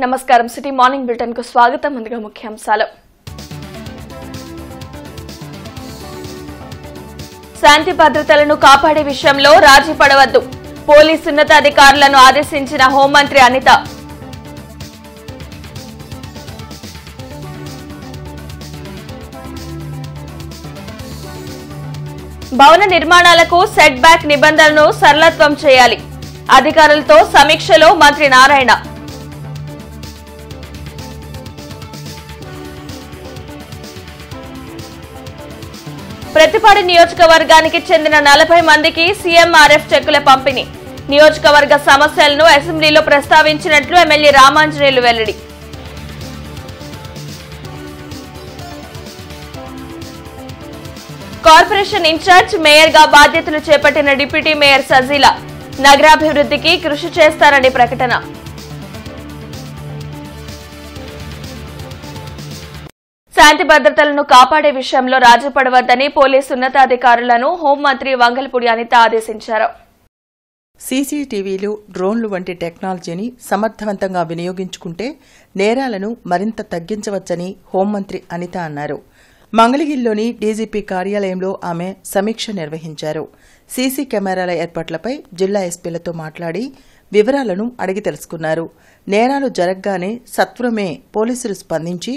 నమస్కారం city morning bulletin కు స్వాగతం. ముందుగా ముఖ్యాంశాలు. శాంతి భద్రతలను కాపాడే విషయంలో రాజీ పడవద్దు, పోలీసు ఉన్నతాధికారులను ఆదేశించిన హోంమంత్రి అనిత. భవన నిర్మాణాలకు సెట్ బ్యాక్ నిబంధనలను సరళత్వం చేయాలి, అధికారులతో సమీక్షలో మంత్రి నారాయణ. ప్రతిపాడు నియోజకవర్గానికి చెందిన 40 మందికి సీఎంఆర్ఎఫ్ చెక్కుల పంపిణీ. నియోజకవర్గ సమస్యలను అసెంబ్లీలో ప్రస్తావించినట్లు ఎమ్మెల్యే రామాంజనేయులు వెల్లడి. కార్పొరేషన్ ఇన్ఛార్జ్ మేయర్ గా బాధ్యతలు చేపట్టిన డిప్యూటీ మేయర్ సజీల నగరాభివృద్ధికి కృషి చేస్తారని ప్రకటన. శాంతి భద్రతలను కాపాడే విషయంలో రాజీ పడవద్దని పోలీసు ఉన్నతాధికారులను హోంమంత్రి వంగల్పూడి అనిత ఆదేశించారు. సీసీటీవీలు, డ్రోన్లు వంటి టెక్నాలజీని సమర్థవంతంగా వినియోగించుకుంటే నేరాలను మరింత తగ్గించవచ్చని హోంమంత్రి అనిత అన్నారు. మంగళగిరిలోని డీజీపీ కార్యాలయంలో ఆమె సమీక్ష నిర్వహించారు. సీసీ కెమెరాల ఏర్పాట్లపై జిల్లా ఎస్పీలతో మాట్లాడి వివరాలను అడిగి తెలుసుకున్నారు. నేరాలు జరగగానే సత్వరమే పోలీసులు స్పందించి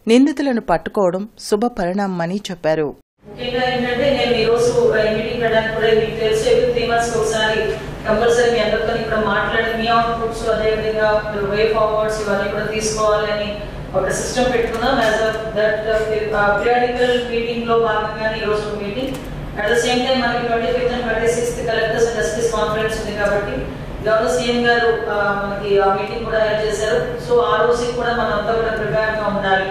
నిందితులను పట్టుకోవడం శుభ పరిణామమని చెప్పారు. ఒక సిస్టమ్ పెట్టుకున్నాం. పీరియాడికల్ మీటింగ్ లో భాగంగానే ఈ రోజు meeting. At the same time మనకి 25th and 26th collectors and SP's conference ఉంది కాబట్టి గవర్నర్ సీఎం గారు మనకి ఆ మీటింగ్ కూడా అరేంజ్ చేశారు. సో ఆ రోజు కూడా మనం అంతా కూడా ప్రిపేర్ గా ఉండాలి.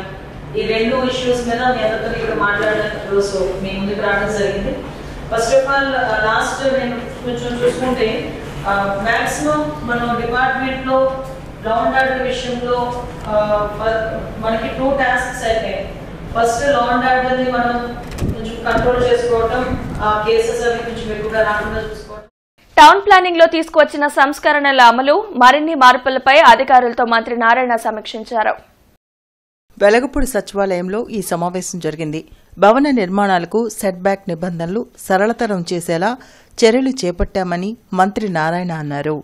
ఈ రెండు ఇష్యూస్ మీద మీ అందరితో ఇక్కడ మాట్లాడడానికి రోజు మీ ముందుకు రావడం జరిగింది. ఫస్ట్ ఆఫ్ ఆల్ లాస్ట్ నేను కొంచెం చూసుకుంటే మాక్సిమం మనం డిపార్ట్మెంట్ లో లా అండ్ ఆర్డర్ విషయంలో మనకి 2 టాస్క్స్ అయిపోయాయి. ఫస్ట్ లా అండ్ ఆర్డర్ ని మనం కొంచెం కంట్రోల్ చేసుకోవడం, ఆ కేసెస్ అవి కొంచెం ఎక్కువగా రాకుండా చూసుకోవడం. టౌన్ ప్లానింగ్ లో తీసుకువచ్చిన సంస్కరణల అమలు, మరిన్ని మార్పులపై అధికారులతో మంత్రి నారాయణ సమీక్షించారు. వెలగపూడి సచివాలయంలో ఈ సమావేశం జరిగింది. భవన నిర్మాణాలకు సెట్ బ్యాక్ నిబంధనలు సరళతరం చేసేలా చర్యలు చేపట్టామని మంత్రి నారాయణ అన్నారు.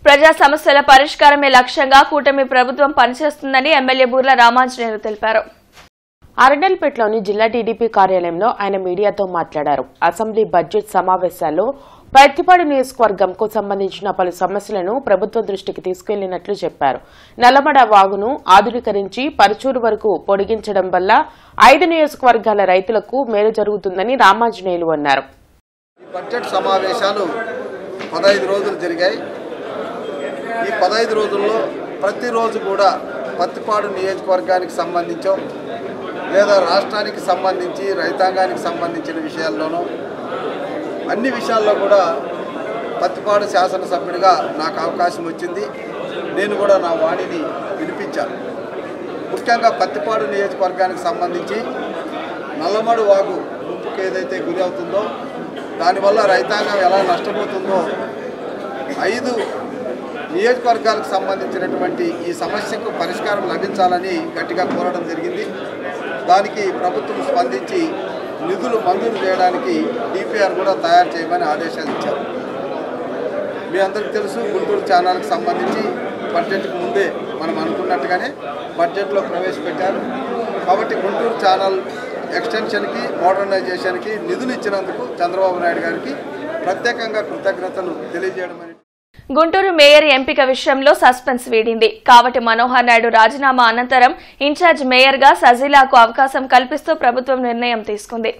ప్రజా సమస్యల పరిష్కారమే లక్ష్యంగా కూటమి ప్రభుత్వం పనిచేస్తుందని ఎమ్మెల్యే బూర్ల రామాంజనేయులు తెలిపారు. అరండల్పేటలోని జిల్లా టీడీపీ కార్యాలయంలో ఆయన మీడియాతో మాట్లాడారు. అసెంబ్లీ బడ్జెట్ సమావేశాల్లో ప్రతిపాడు నియోజకవర్గంకు సంబంధించిన పలు సమస్యలను ప్రభుత్వ దృష్టికి తీసుకెళ్లినట్లు చెప్పారు. నల్లమడ వాగును ఆధునీకరించి పరుచూరు వరకు పొడిగించడం వల్ల 5 నియోజకవర్గాల రైతులకు మేలు జరుగుతుందని రామాంజనేయులు అన్నారు. బడ్జెట్ సమావేశాలు 15 రోజులు జరిగాయి. ఈ 15 రోజుల్లో ప్రతిరోజు కూడా పత్తిపాడు నియోజకవర్గానికి సంబంధించో లేదా రాష్ట్రానికి సంబంధించి రైతాంగానికి సంబంధించిన విషయాల్లోనూ అన్ని విషయాల్లో కూడా పత్తిపాడు శాసనసభ్యుడిగా నాకు అవకాశం వచ్చింది. నేను కూడా నా వాణిని వినిపించాను. ముఖ్యంగా పత్తిపాడు నియోజకవర్గానికి సంబంధించి నల్లమడు వాగు ముంపుకు ఏదైతే గురి అవుతుందో దానివల్ల రైతాంగం ఎలా నష్టపోతుందో 5 నియోజకవర్గాలకు సంబంధించినటువంటి ఈ సమస్యకు పరిష్కారం లభించాలని గట్టిగా కోరడం జరిగింది. దానికి ప్రభుత్వం స్పందించి నిధులు మంజూరు చేయడానికి డిపిఆర్ కూడా తయారు చేయమని ఆదేశాలు ఇచ్చారు. మీ అందరికీ తెలుసు, గుంటూరు ఛానల్కి సంబంధించి బడ్జెట్కి ముందే మనం అనుకున్నట్టుగానే బడ్జెట్లో ప్రవేశపెట్టారు. కాబట్టి గుంటూరు ఛానల్ ఎక్స్టెన్షన్కి, మోడర్నైజేషన్కి నిధులు ఇచ్చినందుకు చంద్రబాబు నాయుడు గారికి ప్రత్యేకంగా కృతజ్ఞతలు తెలియజేయడం. గుంటూరు మేయర్ ఎంపిక విషయంలో సస్పెన్స్ వీడింది. కావటి మనోహర్ నాయుడు రాజీనామా అనంతరం ఇన్ఛార్జ్ మేయర్ గా సజీలాకు అవకాశం కల్పిస్తూ ప్రభుత్వం నిర్ణయం తీసుకుంది.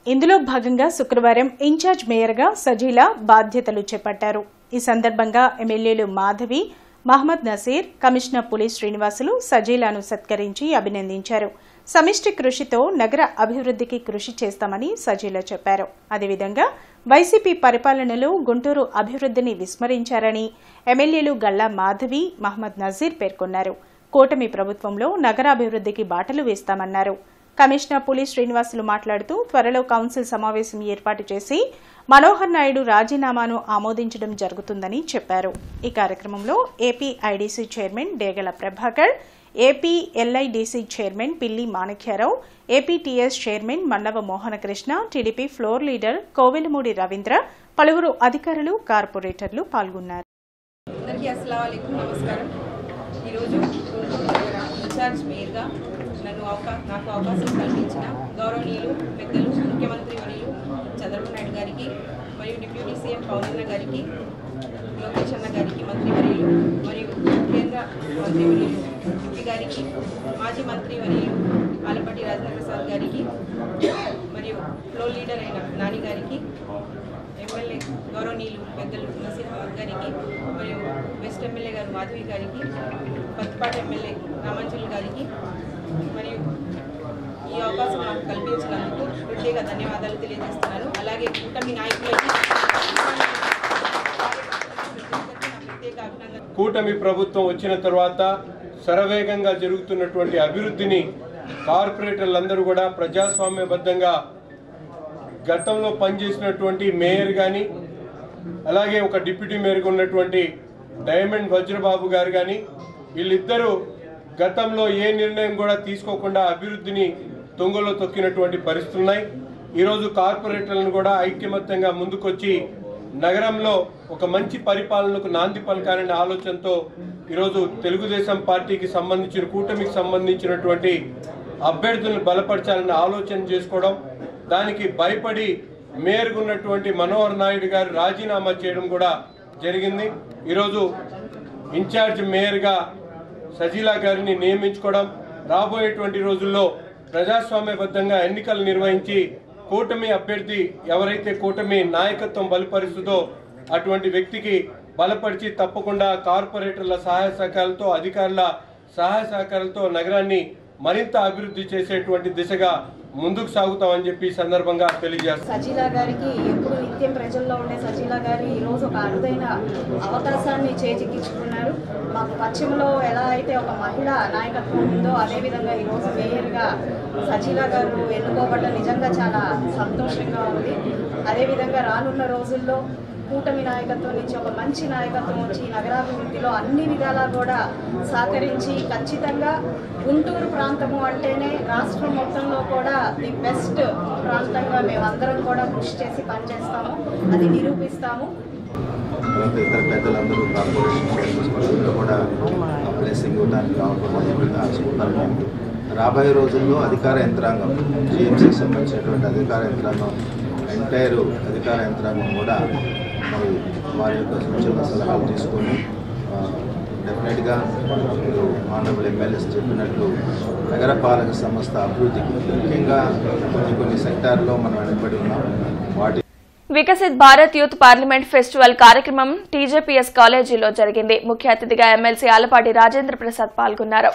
ఇందులో భాగంగా శుక్రవారం ఇన్ఛార్జ్ మేయర్ గా సజీలా బాధ్యతలు చేపట్టారు. ఈ సందర్భంగా ఎమ్మెల్యేలు మాధవి, మహమ్మద్ నసీర్, కమిషనర్ పులి శ్రీనివాసులు సజీలాను సత్కరించి అభినందించారు. సమిష్టి కృషితో నగర అభివృద్ధికి కృషి చేస్తామని సజీలా చెప్పారు. అదేవిధంగా వైసీపీ పరిపాలనలో గుంటూరు అభివృద్ధిని విస్మరించారని ఎమ్మెల్యేలు గల్లా మాధవి, మహమ్మద్ నజీర్ పేర్కొన్నారు. కూటమి ప్రభుత్వంలో నగరాభివృద్ధికి బాటలు వేస్తామన్నారు. కమిషనర్ పులి శ్రీనివాసులు మాట్లాడుతూ త్వరలో కౌన్సిల్ సమావేశం ఏర్పాటు చేసి మనోహర్ నాయుడు రాజీనామాను ఆమోదించడం జరుగుతుందని చెప్పారు. ఈ కార్యక్రమంలో AP IDC chairman Degala Prabhakar, AP LIDC chairman పిల్లి Manikya Rao, APTS chairman Mannava Mohanakrishna, TDP floor leader Kovelamudi Ravindra, పలువురు అధికారులు, కార్పొరేటర్లు పాల్గొన్నారు. ఈరోజు ఇన్ఛార్జ్ మేయర్గా నాకు అవకాశం కల్పించిన గౌరవనీయులు పెద్దలు ముఖ్యమంత్రి వర్యులు చంద్రబాబు నాయుడు గారికి మరియు డిప్యూటీ సీఎం పవన్ గారికి, లోకేష్ అన్న గారికి మంత్రివర్యులు మరియు కేంద్ర మంత్రివర్యులు ఎంపీ గారికి, మాజీ మంత్రివర్యులు ఆలపాటి రాజేంద్ర ప్రసాద్ గారికి మరియు ఫ్లోర్ లీడర్ అయిన నాని గారికి, ఎమ్మెల్యే గౌరవనీయులు పెద్దలు నసీర్ గారికి మరియు వెస్ట్ ఎమ్మెల్యే గారు మాధవి గారికి, పత్తిపాటి ఎమ్మెల్యే రామాంజలి గారికి మరియు ఈ అవకాశం నాకు కల్పించినందుకు ప్రత్యేక ధన్యవాదాలు తెలియజేస్తున్నాను. అలాగే కూటమి నాయకులకి ప్రత్యేక అభినందనలు. కూటమి ప్రభుత్వం వచ్చిన తర్వాత శరవేగంగా జరుగుతున్నటువంటి అభివృద్ధిని కార్పొరేటర్లందరూ కూడా ప్రజాస్వామ్యబద్ధంగా గతంలో పనిచేసినటువంటి మేయర్ కానీ, అలాగే ఒక డిప్యూటీ మేయర్గా ఉన్నటువంటి డైమండ్ వజ్రబాబు గారు కానీ, వీళ్ళిద్దరూ గతంలో ఏ నిర్ణయం కూడా తీసుకోకుండా అభివృద్ధిని తొంగలో తొక్కినటువంటి పరిస్థితులు ఉన్నాయి. ఈరోజు కార్పొరేటర్లను కూడా ఐక్యమత్యంగా ముందుకొచ్చి నగరంలో ఒక మంచి పరిపాలనకు నాంది పలకాలనే ఆలోచనతో ఈరోజు తెలుగుదేశం పార్టీకి సంబంధించిన కూటమికి సంబంధించినటువంటి అభ్యర్థులను బలపరచాలని ఆలోచన చేసుకోవడం, దానికి భయపడి మేయర్గా ఉన్నటువంటి మనోహర్ నాయుడు గారు రాజీనామా చేయడం కూడా జరిగింది. ఈరోజు ఇన్ఛార్జ్ మేయర్గా సజీలా గారిని నియమించుకోవడం, రాబోయేటువంటి రోజుల్లో ప్రజాస్వామ్యబద్ధంగా ఎన్నికలు నిర్వహించి కూటమి అభ్యర్థి ఎవరైతే కూటమి నాయకత్వం బలపరుస్తుందో అటువంటి వ్యక్తికి బలపరిచి తప్పకుండా కార్పొరేటర్ల సహాయ సహకారాలతో, అధికారుల సహాయ సహకారాలతో నగరాన్ని మరింత అభివృద్ధి చేసేటువంటి దిశగా ముందుకు సాగుతామని చెప్పి సందర్భంగా తెలియజేస్తాం. సజీలా గారికి ఎప్పుడు నిత్యం ప్రజల్లో ఉండే సజీలా గారు ఈరోజు ఒక అరుదైన అవకాశాన్ని చేజిక్కించుకున్నారు. మాకు పశ్చిమలో ఎలా అయితే ఒక మహిళా నాయకత్వం ఉందో అదేవిధంగా ఈరోజు మేయర్గా సజీలా గారు ఎన్నుకోబడ్డం నిజంగా చాలా సంతోషంగా ఉంది. అదేవిధంగా రానున్న రోజుల్లో కూటమి నాయకత్వం నుంచి ఒక మంచి నాయకత్వం వచ్చి నగరాభివృద్ధిలో అన్ని విధాలా కూడా సహకరించి ఖచ్చితంగా గుంటూరు ప్రాంతము అంటేనే రాష్ట్రం మొత్తంలో కూడా ది బెస్ట్ ప్రాంతంగా మేమందరం కూడా కృషి చేసి పనిచేస్తాము, అది నిరూపిస్తాము. ఇతర పెద్దలందరూ కార్పొరేషన్ కూడా బ్లెస్సింగ్ ఇవ్వడానికి రావడం. రాబోయే రోజుల్లో అధికార యంత్రాంగం, జిఎంసీకి సంబంధించినటువంటి అధికార యంత్రాంగం, ఎంటైర్ అధికార యంత్రాంగం కూడా మరి వారి యొక్క సూచన సలహాలు తీసుకొని డెఫినెట్గా మీరు ఆనరబుల్ ఎమ్మెల్యేస్ చెప్పినట్లు నగరపాలక సంస్థ అభివృద్ధికి ముఖ్యంగా కొన్ని సెక్టార్లో మనం వెనకబడి ఉన్నాం. వాటి Viksit Bharat youth parliament festival కార్యక్రమం టీజేపీఎస్ కాలేజీలో జరిగింది. ముఖ్య అతిథిగా ఎమ్మెల్సీ ఆలపాటి రాజేంద్ర ప్రసాద్ పాల్గొన్నారు.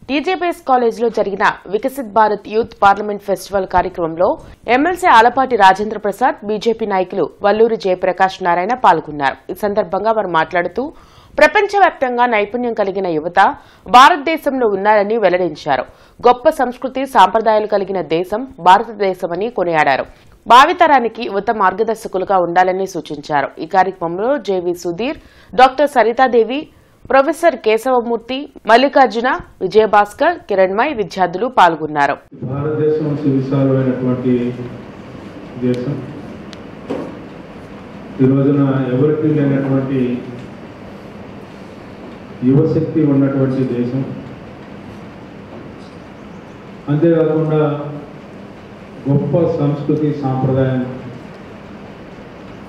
టీజేపీఎస్ కాలేజీలో జరిగిన Viksit Bharat youth parliament festival కార్యక్రమంలో ఎమ్మెల్సీ ఆలపాటి రాజేంద్ర ప్రసాద్, బీజేపీ నాయకులు వల్లూరి జయప్రకాష్ నారాయణ పాల్గొన్నారు. ఈ సందర్భంగా వారు మాట్లాడుతూ ప్రపంచవ్యాప్తంగా నైపుణ్యం కలిగిన యువత భారతదేశంలో ఉన్నారని వెల్లడించారు. గొప్ప సంస్కృతి, సాంప్రదాయాలు కలిగిన దేశం భారతదేశమని కొనియాడారు. భావితరానికి యువత మార్గదర్శకులుగా ఉండాలని సూచించారు. ఈ కార్యక్రమంలో JV Sudheer, doctor Sarita Devi, professor Keshavamurthy, Mallikarjuna, Vijayabhaskar, Kiranmay విద్యార్థులు పాల్గొన్నారు. భారతదేశం విశాలమైనటువంటి దేశం. ఈ రోజున ఎవరికి లేనటువంటి యువశక్తి ఉన్నటువంటి దేశం. అంతేకాకుండా గొప్ప సంస్కృతి సాంప్రదాయం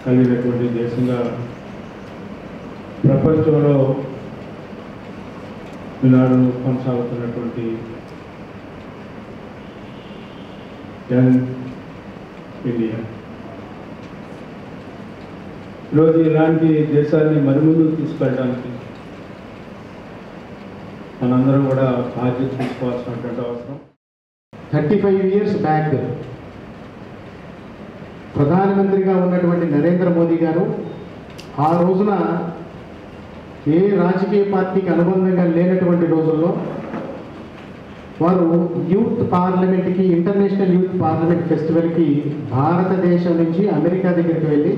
కలిగినటువంటి దేశంగా ప్రపంచంలో ఈనాడు కొనసాగుతున్నటువంటి యంగ్ ఇండియా. ఈరోజు ఇలాంటి దేశాన్ని మరిముందుకు తీసుకెళ్ళడానికి మనందరం కూడా బాధ్యత తీసుకోవాల్సినటువంటి అవసరం. 35 years బ్యాక్ ప్రధానమంత్రిగా ఉన్నటువంటి నరేంద్ర మోదీ గారు ఆ రోజున ఏ రాజకీయ పార్టీకి అనుబంధంగా లేనటువంటి రోజుల్లో వారు యూత్ పార్లమెంట్కి, ఇంటర్నేషనల్ యూత్ పార్లమెంట్ ఫెస్టివల్కి భారతదేశం నుంచి అమెరికా దగ్గరికి వెళ్ళి,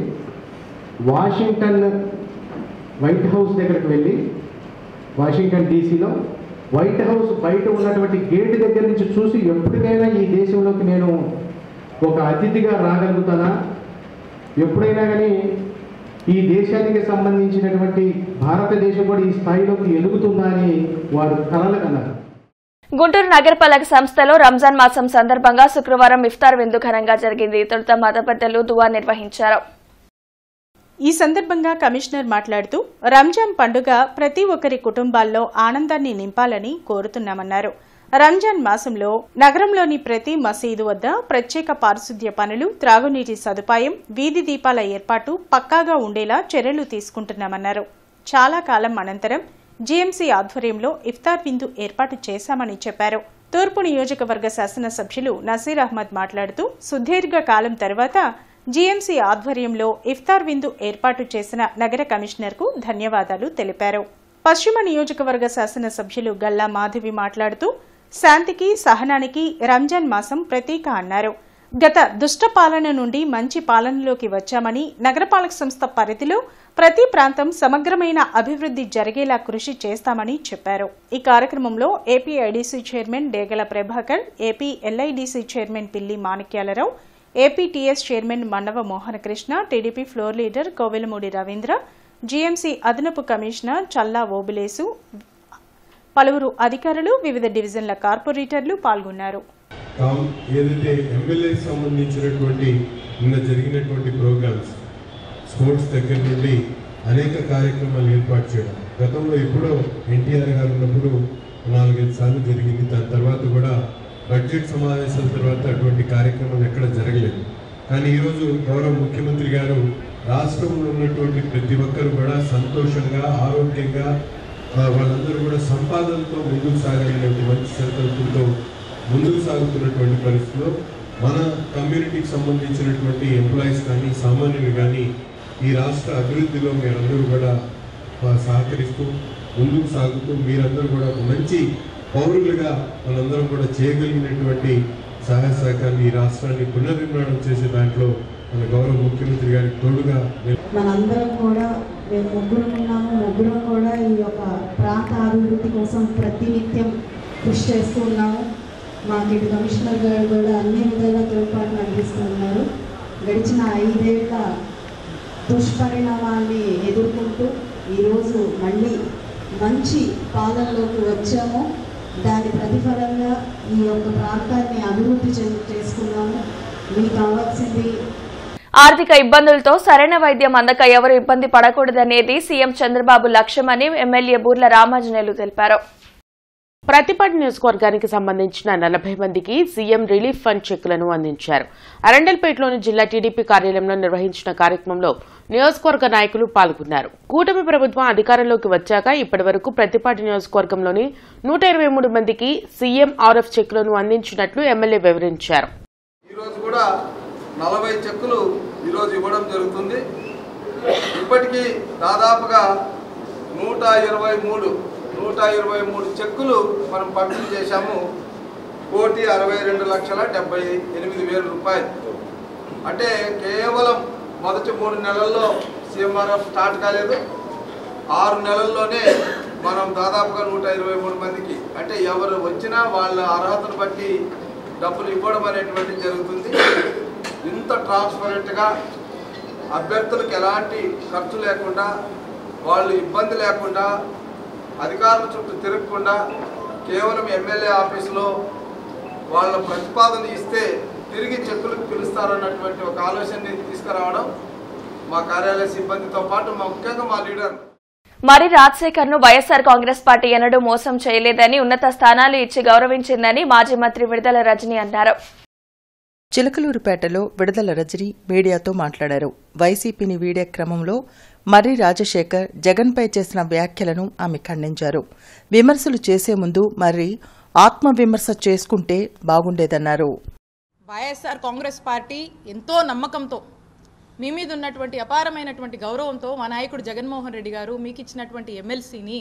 వాషింగ్టన్ వైట్ హౌస్ దగ్గరికి వెళ్ళి, వాషింగ్టన్ డీసీలో వైట్ హౌస్ బయట ఉన్నటువంటి గేట్ దగ్గర నుంచి చూసి ఎప్పటికైనా ఈ దేశంలోకి నేను ఒక అతిథిగా రాగలుగుతానా, ఎప్పుడైనా కానీ ఈ దేశానికి సంబంధించినటువంటి భారతదేశం కూడా ఈ స్థాయిలోకి ఎదుగుతుందా అని వారు కలలు కన్నారు. గుంటూరు నగరపాలక సంస్థలో రంజాన్ మాసం సందర్భంగా శుక్రవారం ఇఫ్తార్ విందు ఘనంగా జరిగింది. తొలుత మత పెద్దలు దువా నిర్వహించారు. ఈ సందర్భంగా కమిషనర్ మాట్లాడుతూ రంజాన్ పండుగ ప్రతి ఒక్కరి కుటుంబాల్లో ఆనందాన్ని నింపాలని కోరుతున్నామన్నారు. రంజాన్ మాసంలో నగరంలోని ప్రతి మసీదు వద్ద ప్రత్యేక పారిశుద్ధ్య పనులు, త్రాగునీటి సదుపాయం, వీధి దీపాల ఏర్పాటు పక్కాగా ఉండేలా చర్యలు తీసుకుంటున్నామన్నారు. చాలా కాలం అనంతరం జీఎంసీ ఆధ్వర్యంలో ఇఫ్తార్ విందు ఏర్పాటు చేశామని చెప్పారు. తూర్పు నియోజకవర్గ శాసనసభ్యులు నసీర్ అహ్మద్ మాట్లాడుతూ సుదీర్ఘ కాలం తర్వాత జీఎంసీ ఆధ్వర్యంలో ఇఫ్తార్ విందు ఏర్పాటు చేసిన నగర కమిషనర్కు ధన్యవాదాలు తెలిపారు. పశ్చిమ నియోజకవర్గ శాసనసభ్యులు గల్లా మాధవి మాట్లాడుతూ శాంతికి, సహనానికి రంజాన్ మాసం ప్రతీక అన్నారు. గత దుష్ట పాలన నుండి మంచి పాలనలోకి వచ్చామని, నగరపాలక సంస్థ పరిధిలో ప్రతి ప్రాంతం సమగ్రమైన అభివృద్ధి జరిగేలా కృషి చేస్తామని చెప్పారు. ఈ కార్యక్రమంలో AP IDC chairman Degala Prabhakar, AP LIDC chairman Pilli Manikyalarao, APTS chairman Mannava Mohanakrishna, TDP floor leader Kovelamudi Ravindra, GMC అదనపు కమిషనర్ చల్లా ఓబులేసు, పలువురు అధికారులు, వివిధ డివిజన్ల కార్పొరేటర్లు పాల్గొన్నారు. ఏదైతే ఎమ్మెల్యేకి సంబంధించినటువంటి నిన్న జరిగినటువంటి ప్రోగ్రామ్స్, స్పోర్ట్స్ దగ్గర నుండి అనేక కార్యక్రమాలు ఏర్పాటు చేయడం, గతంలో ఎప్పుడో ఎన్టీఆర్ గారు ఉన్నప్పుడు 4-5 సార్లు జరిగింది. దాని తర్వాత కూడా బడ్జెట్ సమావేశాల తర్వాత అటువంటి కార్యక్రమాలు ఎక్కడ జరగలేదు. కానీ ఈరోజు గౌరవ ముఖ్యమంత్రి గారు రాష్ట్రంలో ఉన్నటువంటి ప్రతి ఒక్కరు కూడా సంతోషంగా, ఆరోగ్యంగా, వాళ్ళందరూ కూడా సంపాదనతో ముందుకు సాగాలనేటువంటి మంచి సంకల్పంతో ముందుకు సాగుతున్నటువంటి పరిస్థితిలో మన కమ్యూనిటీకి సంబంధించినటువంటి ఎంప్లాయీస్ కానీ, సామాన్యులు కానీ ఈ రాష్ట్ర అభివృద్ధిలో మీరందరూ కూడా సహకరిస్తూ ముందుకు సాగుతూ మీరందరూ కూడా ఒక మంచి పౌరులుగా మనందరం కూడా చేయగలిగినటువంటి సహాయ సహకారాన్ని, ఈ రాష్ట్రాన్ని పునర్నిర్మాణం చేసే దాంట్లో మన గౌరవ ముఖ్యమంత్రి గారికి తోడుగా మనందరం కూడా మేము ముగ్గురం కూడా ఈ యొక్క ప్రాంత అభివృద్ధి కోసం ప్రతినిత్యం కృషి చేస్తూ ఉన్నాము. మాకు ఇటు కమిషనర్ గారు కూడా అన్ని విధాలుగా తోడ్పాటును అందిస్తున్నారు. గడిచిన 5 ఏళ్ల దుష్పరిణామాన్ని ఎదుర్కొంటూ ఈరోజు మళ్ళీ మంచి పాలనలోకి వచ్చాము. దాని ప్రతిఫలంగా ఈ యొక్క ప్రాంతాన్ని అభివృద్ధి చేసుకున్నాము. మీకు కావాల్సింది ఆర్థిక ఇబ్బందులతో సరైన వైద్యం అందక ఎవరు ఇబ్బంది పడకూడదనేది సీఎం చంద్రబాబు లక్ష్యమని ఎమ్మెల్యే బూర్ల రామాంజనేయులు తెలిపారు. ప్రతిపాడు నియోజకవర్గానికి సంబంధించిన 40 మందికి సీఎం రిలీఫ్ ఫండ్ చెక్కులను అందించారు. అరండల్పేటలోని జిల్లా టీడీపీ కార్యాలయంలో నిర్వహించిన కార్యక్రమంలో నియోజకవర్గ నాయకులు పాల్గొన్నారు. కూటమి ప్రభుత్వం అధికారంలోకి వచ్చాక ఇప్పటి వరకు ప్రతిపాడు నియోజకవర్గంలోని 123 మందికి సీఎం ఆర్ఎఫ్ చెక్కులను అందించినట్లు ఎమ్మెల్యే వివరించారు. 40 చెక్కులు ఈరోజు ఇవ్వడం జరుగుతుంది. ఇప్పటికీ దాదాపుగా 123 చెక్కులు మనం పంపిణీ చేశాము. 1,62,78,000 రూపాయలు. అంటే కేవలం మొదటి 3 నెలల్లో సీఎంఆర్ఎఫ్ స్టార్ట్ కాలేదు. 6 నెలల్లోనే మనం దాదాపుగా 123 మందికి, అంటే ఎవరు వచ్చినా వాళ్ళ అర్హతను బట్టి డబ్బులు ఇవ్వడం అనేటువంటి జరుగుతుంది. ఇంత ట్రాన్స్పరెంట్గా అభ్యర్థులకు ఎలాంటి ఖర్చు లేకుండా, వాళ్ళు ఇబ్బంది లేకుండా, అధికారుల చుట్టూ తిరగకుండా కేవలం ఎమ్మెల్యే ఆఫీసులో వాళ్ళ ప్రతిపాదన ఇస్తే తిరిగి చెక్కులకు పిలుస్తారన్నటువంటి ఒక ఆలోచనని తీసుకురావడం మా కార్యాలయ సిబ్బందితో పాటు ముఖ్యంగా మా లీడర్ మరి రాజశేఖర్ ను వైఎస్సార్ కాంగ్రెస్ పార్టీ ఎన్నడూ మోసం చేయలేదని, ఉన్నత స్థానాలు ఇచ్చి గౌరవించిందని మాజీ మంత్రి విడుదల రజని అన్నారు. చిలకలూరుపేటలో విడుదల రజని మీడియాతో మాట్లాడారు. వైసీపీని వీడే క్రమంలో మర్రి రాజశేఖర్ జగన్పై చేసిన వ్యాఖ్యలను ఆమె ఖండించారు. విమర్శలు చేసే ముందు మర్రి ఆత్మవిమర్శ చేసుకుంటే బాగుండేదన్నారు. వైఎస్ఆర్ కాంగ్రెస్ పార్టీ ఎంతో నమ్మకంతో, మీ మీద ఉన్నటువంటి అపారమైనటువంటి గౌరవంతో మా నాయకుడు జగన్మోహన్ రెడ్డి గారు మీకు ఇచ్చినటువంటి ఎమ్మెల్సీని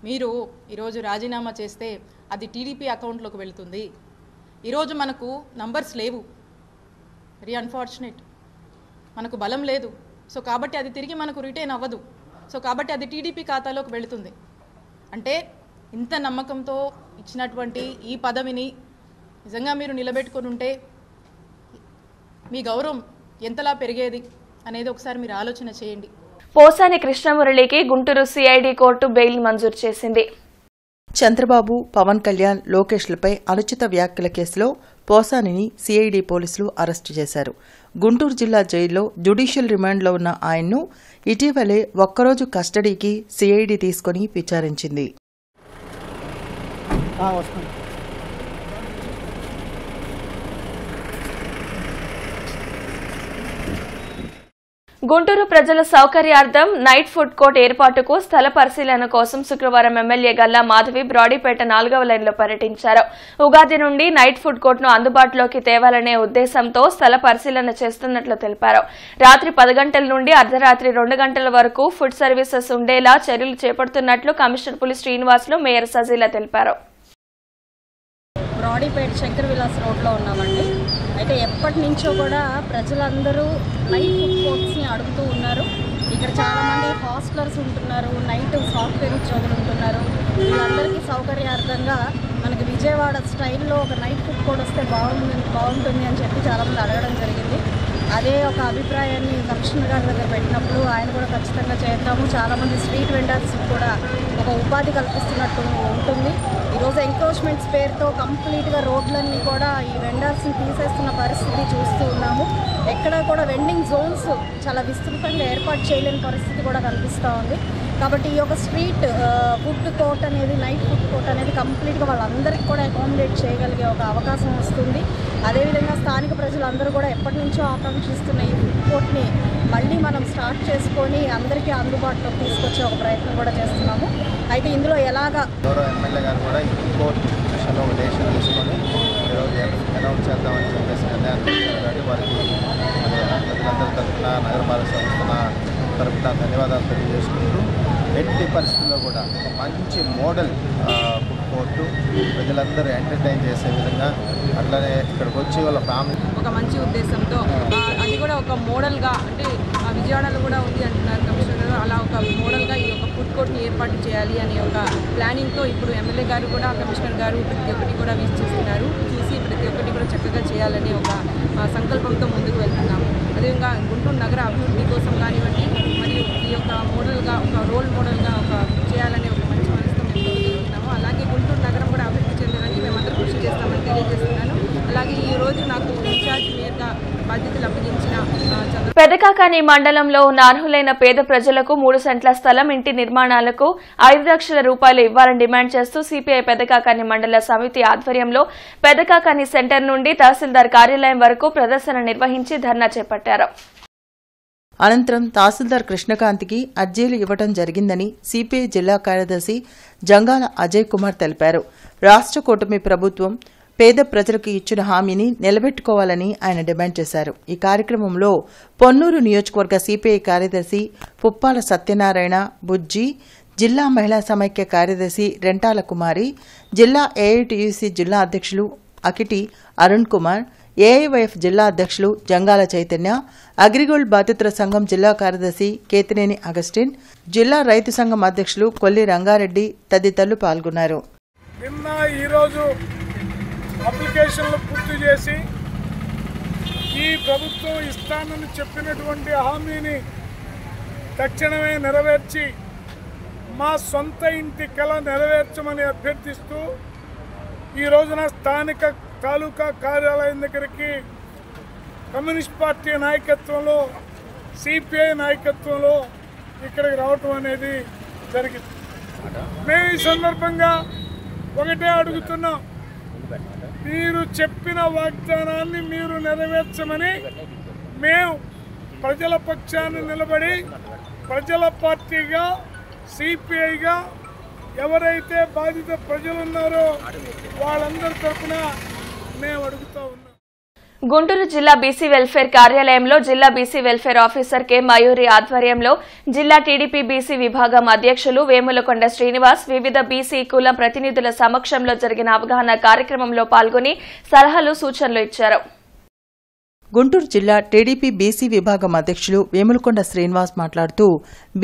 మీరు ఈరోజు రాజీనామా చేస్తే అది టీడీపీ అకౌంట్లోకి వెళుతుంది. ఈరోజు మనకు నంబర్స్ లేవు, వెరీ అన్ఫార్చునేట్, మనకు బలం లేదు. సో కాబట్టి అది తిరిగి మనకు రిటైన్ అవ్వదు. సో కాబట్టి అది టీడీపీ ఖాతాలోకి వెళుతుంది. అంటే ఇంత నమ్మకంతో ఇచ్చినటువంటి ఈ పదవిని నిజంగా మీరు నిలబెట్టుకొని ఉంటే మీ గౌరవం ఎంతలా పెరిగేది అనేది ఒకసారి మీరు ఆలోచన చేయండి. పోసాని కృష్ణమురళికి గుంటూరు సిఐడి కోర్టు బెయిల్ మంజూరు చేసింది. చంద్రబాబు, పవన్ కళ్యాణ్, లోకేష్లపై అనుచిత వ్యాఖ్యల కేసులో పోసానిని సిఐడి పోలీసులు అరెస్టు చేశారు. గుంటూరు జిల్లా జైల్లో జ్యుడిషియల్ రిమాండ్లో ఉన్న ఆయన్ను ఇటీవలే ఒక్కరోజు కస్టడీకి సిఐడి తీసుకుని విచారించింది. గుంటూరు ప్రజల సౌకర్యార్థం నైట్ ఫుడ్ కోర్ట్ ఏర్పాటుకు స్థల పరిశీలన కోసం శుక్రవారం ఎమ్మెల్యే గల్లా మాధవి బ్రాడీపేట 4వ లైన్లో పర్యటించారు. ఉగాది నుండి నైట్ ఫుడ్ కోర్టును అందుబాటులోకి తేవాలనే ఉద్దేశంతో స్థల పరిశీలన చేస్తున్నట్లు తెలిపారు. రాత్రి 10 గంటల నుండి అర్ధరాత్రి 2 గంటల వరకు ఫుడ్ సర్వీసెస్ ఉండేలా చర్యలు చేపడుతున్నట్లు కమిషనర్ పులి శ్రీనివాసులు, మేయర్ సజీలా తెలిపారు. బ్రాడీపేట శంకర్ విలాస్ రోడ్లో ఉన్నామండి. అయితే ఎప్పటి నుంచో కూడా ప్రజలందరూ నైట్ ఫుడ్ కోర్ట్స్ని అడుగుతూ ఉన్నారు. ఇక్కడ చాలామంది హాస్టలర్స్ ఉంటున్నారు, నైట్ సాఫ్ట్వేర్ ఉద్యోగులు ఉంటున్నారు. వీళ్ళందరికీ సౌకర్యార్థంగా మనకి విజయవాడ స్టైల్లో ఒక నైట్ ఫుడ్ కోర్ట్ వస్తే బాగుంటుంది అని చెప్పి చాలామంది అడగడం జరిగింది. అదే ఒక అభిప్రాయాన్ని కమిషనర్ గారి దగ్గర పెట్టినప్పుడు ఆయన కూడా ఖచ్చితంగా చేద్దాము, చాలామంది స్ట్రీట్ వెండర్స్ కూడా ఒక ఉపాధి కల్పిస్తున్నట్టు ఉంటుంది. ఈరోజు ఎంక్రోచ్మెంట్స్ పేరుతో కంప్లీట్గా రోడ్లన్నీ కూడా ఈ వెండర్స్ని తీసేస్తున్న పరిస్థితి చూస్తూ ఉన్నాము. ఎక్కడ కూడా వెండింగ్ జోన్స్ చాలా విస్తృతంగా ఏర్పాటు చేయలేని పరిస్థితి కూడా కనిపిస్తూ ఉంది. కాబట్టి ఈ యొక్క స్ట్రీట్ ఫుడ్ కోర్ట్ అనేది, నైట్ ఫుడ్ కోర్ట్ అనేది కంప్లీట్గా వాళ్ళందరికీ కూడా అకామిడేట్ చేయగలిగే ఒక అవకాశం వస్తుంది. అదేవిధంగా స్థానిక ప్రజలందరూ కూడా ఎప్పటి నుంచో ఆకాంక్షిస్తున్న ఈ ఫుడ్ కోర్ట్ని మళ్ళీ మనం స్టార్ట్ చేసుకొని అందరికీ అందుబాటులోకి తీసుకొచ్చే ఒక ప్రయత్నం కూడా చేస్తున్నాము. అయితే ఇందులో ఎలాగా గౌరవ ఎమ్మెల్యే గారు కూడా ఈ ఫుడ్ కోర్ట్ విషయంలో ఒక డెసిషన్ తీసుకొని ఈరోజు అనౌన్స్ చేద్దామని చెప్పేసి నిర్ణయాన్ని తీసుకున్నారు. కాబట్టి వారికి ప్రజలందరి తరఫున, నగరపాలక సంస్థ తరఫున ధన్యవాదాలు తెలియజేసుకుంటూ ఎట్టి పరిస్థితుల్లో కూడా ఒక మంచి మోడల్ ఫుడ్ కోర్టు ప్రజలందరూ ఎంటర్టైన్ చేసే విధంగా, అట్లనే ఇక్కడికి వచ్చి వాళ్ళ ఫ్యామిలీ ఒక మంచి ఉద్దేశంతో అది కూడా ఒక మోడల్గా, అంటే విజయవాడలో కూడా ఉంది అంటున్నారు కమిషనర్ గారు, అలా ఒక మోడల్గా ఈ యొక్క ఫుడ్ కోర్ట్ని ఏర్పాటు చేయాలి అనే ఒక ప్లానింగ్తో ఇప్పుడు ఎమ్మెల్యే గారు కూడా, కమిషనర్ గారు ప్రతి ఒక్కటి కూడా విజిట్ చేస్తున్నారు. చూసి ప్రతి ఒక్కటి కూడా చక్కగా చేయాలనే ఒక సంకల్పంతో ముందుకు వెళ్తున్నాము. అదేవిధంగా గుంటూరు నగర అభివృద్ధి కోసం కానివ్వండి, మరియు ఈ యొక్క మోడల్గా, ఒక రోల్ మోడల్గా ఒక చేయాలనే ఒక మంచి మనసుతో మేము ముందుకెళ్తున్నాము. అలాగే గుంటూరు నగరం కూడా అభివృద్ధి చెందడానికి మేమందరం కృషి చేస్తామని తెలియజేస్తున్నాను. అలాగే ఈ రోజు నాకు ఇన్ఛార్జ్ మేయర్గా బాధ్యతలు అప్పగించిన పెదకాకాని మండలంలో ఉన్న అర్హులైన పేద ప్రజలకు 3 సెంట్ల స్థలం, ఇంటి నిర్మాణాలకు 5 లక్షల రూపాయలు ఇవ్వాలని డిమాండ్ చేస్తూ సిపిఐ పెదకాకాని మండల సమితి ఆధ్వర్యంలో పెదకాకాని సెంటర్ నుండి తహసీల్దార్ కార్యాలయం వరకు ప్రదర్శన నిర్వహించి ధర్నా చేపట్టారు. అనంతరం తహసీల్దార్ కృష్ణకాంత్కి అర్జీలు ఇవ్వడం జరిగిందని సిపిఐ జిల్లా కార్యదర్శి జంగాల అజయ్ కుమార్ తెలిపారు. రాష్ట్ర కూటమి ప్రభుత్వం పేద ప్రజలకు ఇచ్చిన హామీని నిలబెట్టుకోవాలని ఆయన డిమాండ్ చేశారు. ఈ కార్యక్రమంలో పొన్నూరు నియోజకవర్గ సిపిఐ కార్యదర్శి పుప్పాల సత్యనారాయణ, బుజ్జి, జిల్లా మహిళా సమైక్య కార్యదర్శి రెంటాల కుమారి, జిల్లా ఏఐటియుసి జిల్లా అధ్యక్షులు అకిటి అరుణ్ కుమార్, ఏఐవైఎఫ్ జిల్లా అధ్యక్షులు జంగాల చైతన్య, అగ్రిగోల్డ్ బాధితుల సంఘం జిల్లా కార్యదర్శి కేతినేని అగస్టిన్, జిల్లా రైతు సంఘం అధ్యక్షులు కొల్లి రంగారెడ్డి తదితరులు పాల్గొన్నారు. నిన్న ఈరోజు అప్లికేషన్లు పూర్తి చేసి ఈ ప్రభుత్వం ఇస్తానని చెప్పినటువంటి హామీని తక్షణమే నెరవేర్చి మా సొంత ఇంటి కళ నెరవేర్చమని అభ్యర్థిస్తూ ఈ రోజున స్థానిక తాలూకా కార్యాలయం దగ్గరికి కమ్యూనిస్ట్ పార్టీ నాయకత్వంలో, సిపిఐ నాయకత్వంలో ఇక్కడికి రావటం అనేది జరిగింది. మేము ఈ సందర్భంగా ఒకటే అడుగుతున్నాం, మీరు చెప్పిన వాగ్దానాన్ని మీరు నెరవేర్చమని మేము ప్రజల పక్షాన్ని నిలబడి ప్రజల పార్టీగా, సిపిఐగా ఎవరైతే బాధిత ప్రజలు ఉన్నారో వాళ్ళందరి తరఫున మేము అడుగుతా ఉన్నాం. గుంటూరు జిల్లా బీసీ వెల్ఫేర్ కార్యాలయంలో జిల్లా BC welfare officer K Mayuri ఆధ్వర్యంలో జిల్లా టీడీపీ బీసీ విభాగం అధ్యక్షులు వేములకొండ శ్రీనివాస్ వివిధ బీసీ కుల ప్రతినిధుల సమక్షంలో జరిగిన అవగాహన కార్యక్రమంలో పాల్గొని సలహాలు సూచనలు ఇచ్చారు. గుంటూరు జిల్లా టీడీపీ బీసీ విభాగం అధ్యక్షులు వేములకొండ శ్రీనివాస్ మాట్లాడుతూ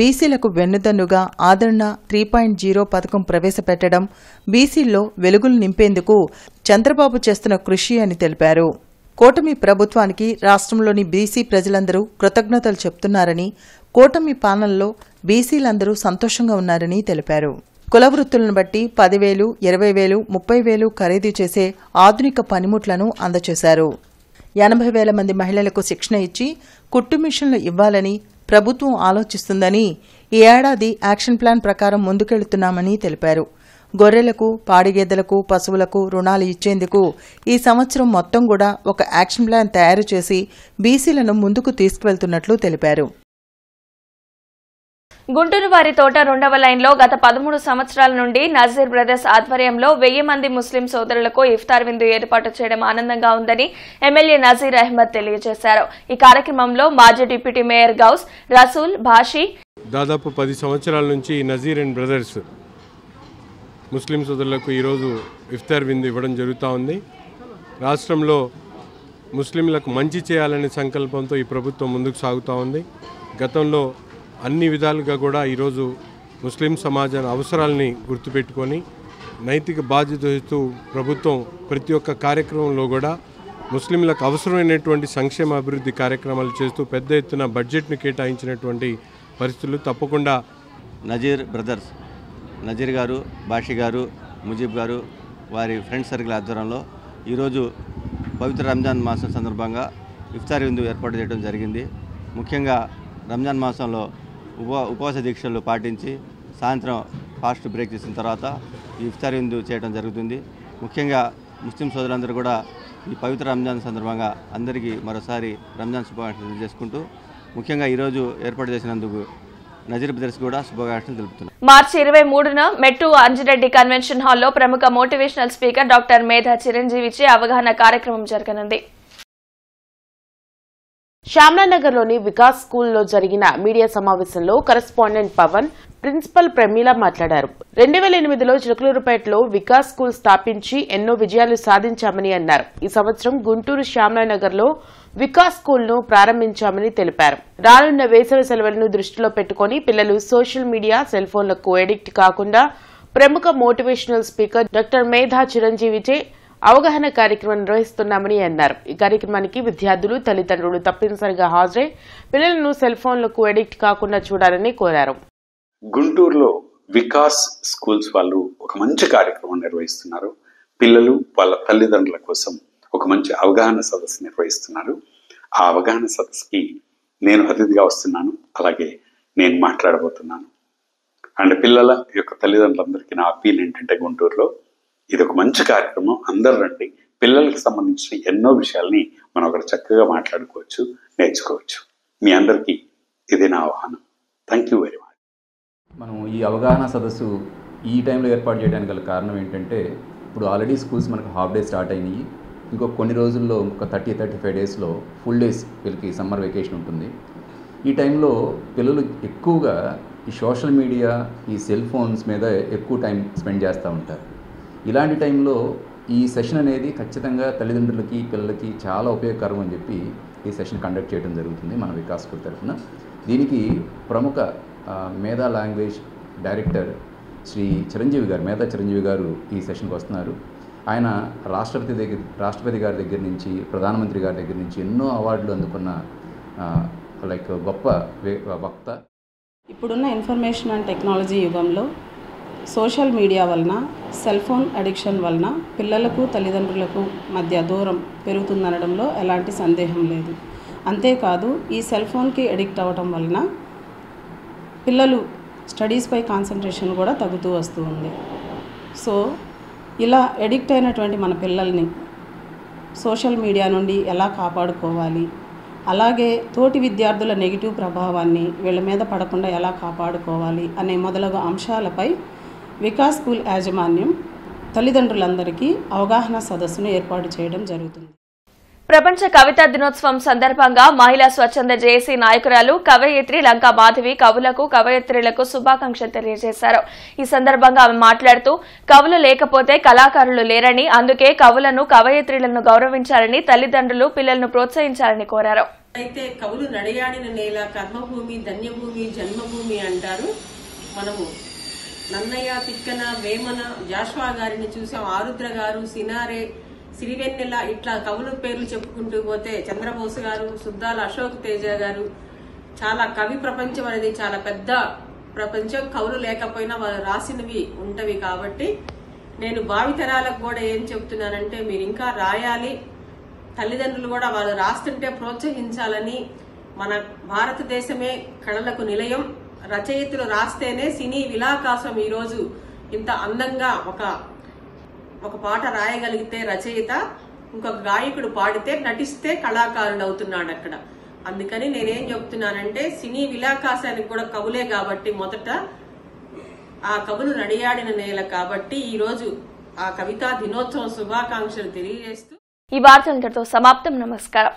బీసీలకు వెన్నుదన్నుగా ఆదరణ 3.0 పథకం ప్రవేశపెట్టడం బీసీల్లో వెలుగులు నింపేందుకు చంద్రబాబు చేస్తున్న కృషి అని తెలిపారు. కూటమి ప్రభుత్వానికి రాష్ట్రంలోని బీసీ ప్రజలందరూ కృతజ్ఞతలు చెప్తున్నారని, కూటమి పాలనలో బీసీలందరూ సంతోషంగా ఉన్నారని తెలిపారు. కుల వృత్తులను బట్టి 10,000, 20,000, 30,000 ఖరీదు చేసే ఆధునిక పనిముట్లను అందజేశారు. 80,000 మంది మహిళలకు శిక్షణ ఇచ్చి కుట్టు మిషన్లు ఇవ్వాలని ప్రభుత్వం ఆలోచిస్తుందని, ఈ ఏడాది యాక్షన్ ప్లాన్ ప్రకారం ముందుకెళ్తున్నామని తెలిపారు. గొర్రెలకు, పాడిగేదెలకు, పశువులకు రుణాలు ఇచ్చేందుకు ఈ సంవత్సరం మొత్తం కూడా ఒక యాక్షన్ ప్లాన్ తయారు చేసి బీసీలను ముందుకు తీసుకువెళ్తున్నట్లు తెలిపారు. గుంటూరు వారి తోట 2వ లైన్లో గత 13 సంవత్సరాల నుండి నజీర్ బ్రదర్స్ ఆధ్వర్యంలో 1000 మంది ముస్లిం సోదరులకు ఇఫ్తార్ విందు ఏర్పాటు చేయడం ఆనందంగా ఉందని ఎమ్మెల్యే నజీర్ అహ్మద్ తెలియజేశారు. ఈ కార్యక్రమంలో మాజీ డిప్యూటీ మేయర్ గౌస్, రసూల్, భాషి దాదాపు 10 సంవత్సరాల నుంచి నజీర్ అండ్ బ్రదర్స్ ముస్లిం సోదరులకు ఈరోజు ఇఫ్తార్ విందు ఇవ్వడం జరుగుతూ ఉంది. రాష్ట్రంలో ముస్లింలకు మంచి చేయాలనే సంకల్పంతో ఈ ప్రభుత్వం ముందుకు సాగుతూ ఉంది. గతంలో అన్ని విధాలుగా కూడా ఈరోజు ముస్లిం సమాజ అవసరాలని గుర్తుపెట్టుకొని నైతిక బాధ్యత వహిస్తూ ప్రభుత్వం ప్రతి ఒక్క కార్యక్రమంలో కూడా ముస్లింలకు అవసరమైనటువంటి సంక్షేమ అభివృద్ధి కార్యక్రమాలు చేస్తూ పెద్ద ఎత్తున బడ్జెట్ను కేటాయించినటువంటి పరిస్థితులు తప్పకుండా నజీర్ బ్రదర్స్, నజీర్ గారు, బాషి గారు, ముజీబ్ గారు వారి ఫ్రెండ్ సర్కిల్ ఆధ్వర్యంలో ఈరోజు పవిత్ర రంజాన్ మాసం సందర్భంగా ఇఫ్తార్ విందు ఏర్పాటు చేయడం జరిగింది. ముఖ్యంగా రంజాన్ మాసంలో ఉపవాస దీక్షలు పాటించి సాయంత్రం ఫాస్ట్ బ్రేక్ చేసిన తర్వాత ఈ ఇఫ్తార్ విందు చేయడం జరుగుతుంది. ముఖ్యంగా ముస్లిం సోదరులందరూ కూడా ఈ పవిత్ర రంజాన్ సందర్భంగా అందరికీ మరోసారి రంజాన్ శుభాకాంక్షలు తెలియజేసుకుంటూ ముఖ్యంగా ఈరోజు ఏర్పాటు చేసినందుకు నజీర్ బ్రదర్స్ కూడా శుభాకాంక్షలు తెలుపుతున్నారు. మార్చి 23న మెట్టు అంజిరెడ్డి కన్వెన్షన్ హాల్లో ప్రముఖ మోటివేషనల్ స్పీకర్ డాక్టర్ మేధా చిరంజీవిచే అవగాహన కార్యక్రమం జరగనుంది. శ్యామ్లానగర్లోని వికాస్ స్కూల్లో జరిగిన మీడియా సమావేశంలో కరెస్పాండెంట్ పవన్, ప్రిన్సిపల్ ప్రమీల మాట్లాడారు. 2008లో చిలకలూరుపేటలో వికాస్ స్కూల్ స్థాపించి ఎన్నో విజయాలు సాధించామని అన్నారు. ఈ సంవత్సరం గుంటూరు శ్యామ్లానగర్లో వికాస్ స్కూల్ను ప్రారంభించామని తెలిపారు. రానున్న వేసవి సెలవులను దృష్టిలో పెట్టుకుని పిల్లలు సోషల్ మీడియా, సెల్ ఫోన్లకు ఎడిక్ట్ కాకుండా ప్రముఖ మోటివేషనల్ స్పీకర్ డాక్టర్ మేధా చిరంజీవిచే అవగాహన కార్యక్రమం నిర్వహిస్తున్నామని అన్నారు. ఈ కార్యక్రమానికి విద్యార్థులు, తల్లిదండ్రులు తప్పనిసరిగా హాజరై పిల్లలను సెల్ ఫోన్లకు ఎడిక్ట్ కాకుండా చూడాలని కోరారు. గుంటూరులో వికాస్ స్కూల్స్ వాళ్ళు ఒక మంచి కార్యక్రమం నిర్వహిస్తున్నారు. పిల్లలు వాళ్ళ తల్లిదండ్రుల కోసం ఒక మంచి అవగాహన సదస్సు నిర్వహిస్తున్నారు. ఆ అవగాహన సదస్సుకి నేను అతిథిగా వస్తున్నాను, అలాగే నేను మాట్లాడబోతున్నాను. అండ్ పిల్లల యొక్క తల్లిదండ్రులందరికీ నా అప్పీల్ ఏంటంటే గుంటూరులో ఇది ఒక మంచి కార్యక్రమం, అందరూ రండి. పిల్లలకు సంబంధించిన ఎన్నో విషయాల్ని మనం అక్కడ చక్కగా మాట్లాడుకోవచ్చు, నేర్చుకోవచ్చు. మీ అందరికీ ఇది నా ఆహ్వానం. Thank you very much. మనం ఈ అవగాహన సదస్సు ఈ టైంలో ఏర్పాటు చేయడానికి గల కారణం ఏంటంటే ఇప్పుడు ఆల్రెడీ స్కూల్స్ మనకు హాఫ్ డే స్టార్ట్ అయినాయి. ఇంకొక కొన్ని రోజుల్లో ఇంకొక 30-35 డేస్లో ఫుల్ డేస్ వీళ్ళకి సమ్మర్ వెకేషన్ ఉంటుంది. ఈ టైంలో పిల్లలు ఎక్కువగా ఈ సోషల్ మీడియా, ఈ సెల్ ఫోన్స్ మీద ఎక్కువ టైం స్పెండ్ చేస్తూ ఉంటారు. ఇలాంటి టైంలో ఈ సెషన్ అనేది ఖచ్చితంగా తల్లిదండ్రులకి, పిల్లలకి చాలా ఉపయోగకరం అని చెప్పి ఈ సెషన్ కండక్ట్ చేయడం జరుగుతుంది మన వికాస్ స్కూల్ తరఫున. దీనికి ప్రముఖ మేధా లాంగ్వేజ్ డైరెక్టర్ శ్రీ చిరంజీవి గారు, మేధా చిరంజీవి గారు ఈ సెషన్కి వస్తున్నారు. ఆయన రాష్ట్రపతి గారి దగ్గర నుంచి, ప్రధానమంత్రి గారి దగ్గర నుంచి ఎన్నో అవార్డులు అందుకున్న గొప్ప వక్త. ఇప్పుడున్న ఇన్ఫర్మేషన్ అండ్ టెక్నాలజీ యుగంలో సోషల్ మీడియా వలన, సెల్ ఫోన్ అడిక్షన్ వలన పిల్లలకు, తల్లిదండ్రులకు మధ్య దూరం పెరుగుతుందనడంలో ఎలాంటి సందేహం లేదు. అంతేకాదు ఈ సెల్ ఫోన్కి అడిక్ట్ అవ్వటం వలన పిల్లలు స్టడీస్పై కాన్సన్ట్రేషన్ కూడా తగ్గుతూ వస్తూ ఉంది. సో ఇలా అడిక్ట్ అయినటువంటి మన పిల్లల్ని సోషల్ మీడియా నుండి ఎలా కాపాడుకోవాలి, అలాగే తోటి విద్యార్థుల నెగిటివ్ ప్రభావాన్ని వీళ్ళ మీద పడకుండా ఎలా కాపాడుకోవాలి అనే మొదలగు అంశాలపై వికాస్ స్కూల్ యాజమాన్యం తల్లిదండ్రులందరికీ అవగాహన సదస్సును ఏర్పాటు చేయడం జరుగుతుంది. ప్రపంచ కవితా దినోత్సవం సందర్భంగా మహిళా స్వచ్ఛంద జేఏసీ నాయకురాలు కవయిత్రి లంకా మాధవి కవులకు కవయిత్రులకు శుభాకాంక్షలు తెలియజేశారు. ఈ సందర్భంగా ఆమె మాట్లాడుతూ కవులు లేకపోతే కళాకారులు లేరని, అందుకే కవులను కవయిత్రులను గౌరవించాలని, తల్లిదండ్రులు పిల్లలను ప్రోత్సహించాలని కోరారు. అయితే కవులు నడియాడిన నేల కర్మభూమి, ధన్యభూమి, జన్మభూమి అంటారు. మనము నన్నయ్య, తిక్కన, వేమన, జాషువా గారిని చూసాం, ఆరుద్ర గారు, సినారే, సిరివెన్నెల, ఇట్లా కవుల పేర్లు చెప్పుకుంటూ పోతే చంద్రబోస్ గారు, సుద్దాల అశోక్ తేజ గారు, చాలా కవి ప్రపంచం అనేది చాలా పెద్ద ప్రపంచం. కవులు లేకపోయినా వాళ్ళు రాసినవి ఉంటవి. కాబట్టి నేను భావితరాలకు కూడా ఏం చెప్తున్నానంటే మీరు ఇంకా రాయాలి, తల్లిదండ్రులు కూడా వాళ్ళు రాస్తుంటే ప్రోత్సహించాలని. మన భారతదేశమే కళలకు నిలయం, రచయితలు రాస్తేనే సినీ విలాకాశం ఈరోజు ఇంత అందంగా ఒక పాట రాయగలిగితే రచయిత, ఇంకొక గాయకుడు పాడితే నటిస్తే కళాకారుడు అవుతున్నాడు అక్కడ. అందుకని నేనేం చెప్తున్నానంటే సినీ విలాకాశానికి కూడా కవులే కాబట్టి మొదట ఆ కవులు నడియాడిన నేల కాబట్టి ఈ రోజు ఆ కవితా దినోత్సవం శుభాకాంక్షలు తెలియజేస్తూ ఈ వార్తలతో సమాప్తం. నమస్కారం.